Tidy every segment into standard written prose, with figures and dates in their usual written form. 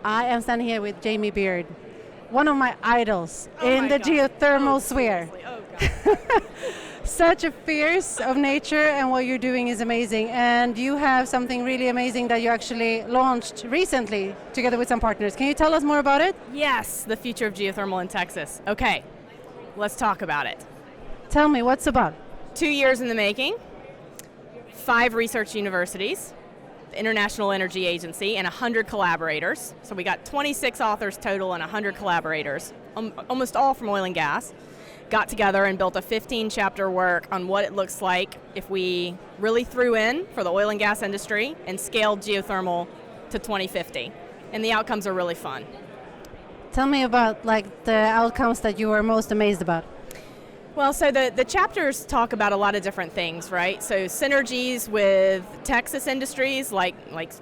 I am standing here with Jamie Beard, one of my idols in my the God. geothermal sphere. Seriously. Oh, God. Such a fierce of nature, and what you're doing is amazing. And you have something really amazing that you actually launched recently together with some partners. Can you tell us more about it? Yes, the future of geothermal in Texas. Okay, let's talk about it. Tell me, what's about? 2 years in the making, 5 research universities, the International Energy Agency, and 100 collaborators. So we got 26 authors total and 100 collaborators, almost all from oil and gas, got together and built a 15-chapter work on what it looks like if we really threw in for the oil and gas industry and scaled geothermal to 2050. And the outcomes are really fun. Tell me about the outcomes that you were most amazed about. Well, so the chapters talk about a lot of different things, right? So synergies with Texas industries like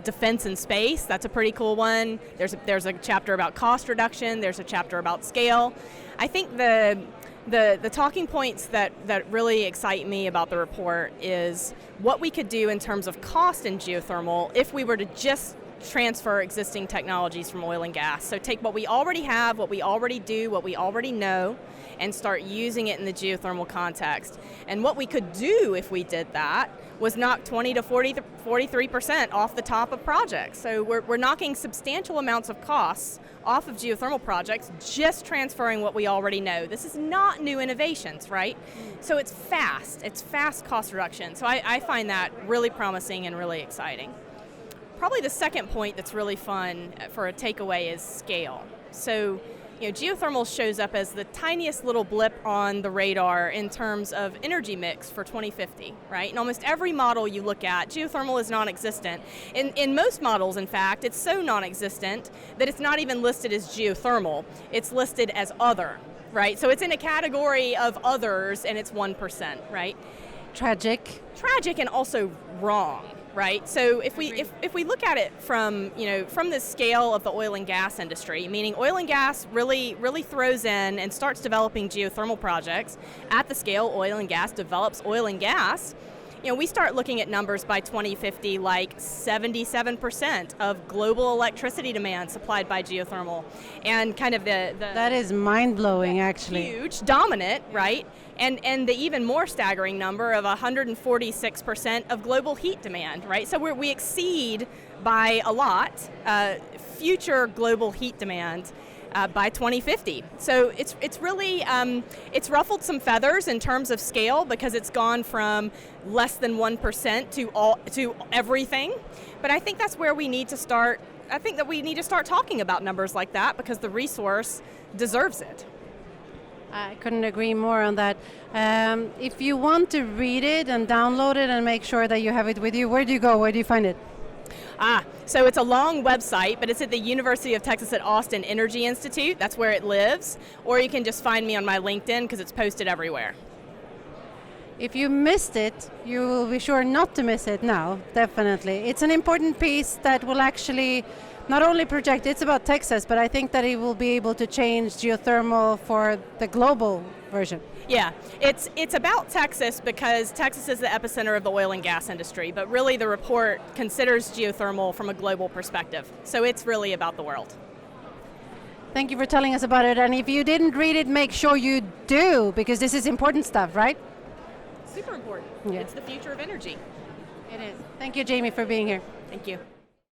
defense and space, that's a pretty cool one. There's a chapter about cost reduction, there's a chapter about scale. I think the talking points that really excite me about the report is what we could do in terms of cost in geothermal if we were to just transfer existing technologies from oil and gas. So take what we already have, what we already do, what we already know, and start using it in the geothermal context. And what we could do if we did that was knock 20 to 43% off the top of projects. So we're knocking substantial amounts of costs off of geothermal projects, just transferring what we already know. This is not new innovations, right? So it's fast cost reduction. So I find that really promising and really exciting. Probably the second point that's really fun for a takeaway is scale. So, geothermal shows up as the tiniest little blip on the radar in terms of energy mix for 2050, right? In almost every model you look at, geothermal is non-existent. In most models, in fact, it's so non-existent that it's not even listed as geothermal. It's listed as other, right? So it's in a category of others, and it's 1%, right? Tragic and also wrong. Right. So if we look at it from the scale of the oil and gas industry, meaning oil and gas really throws in and starts developing geothermal projects at the scale oil and gas develops oil and gas. We start looking at numbers by 2050 like 77% of global electricity demand supplied by geothermal, and kind of that is mind-blowing, actually. Huge, dominant, right? And the even more staggering number of 146% of global heat demand, right? So we exceed by a lot future global heat demand by 2050. So it's really it's ruffled some feathers in terms of scale because it's gone from less than 1% to everything. But I think that's where we need to start. I think that we need to start talking about numbers like that because the resource deserves it. I couldn't agree more on that. If you want to read it and download it and make sure that you have it with you, where do you go? Where do you find it? So it's a long website, but it's at the University of Texas at Austin Energy Institute. That's where it lives. Or you can just find me on my LinkedIn because it's posted everywhere. If you missed it, you will be sure not to miss it now, definitely. It's an important piece that will actually not only project, it's about Texas, but I think that it will be able to change geothermal for the global version. Yeah, it's about Texas because Texas is the epicenter of the oil and gas industry, but really the report considers geothermal from a global perspective. So it's really about the world. Thank you for telling us about it, and if you didn't read it, make sure you do, because this is important stuff, right? Super important. Yeah. It's the future of energy. It is. Thank you, Jamie, for being here. Thank you.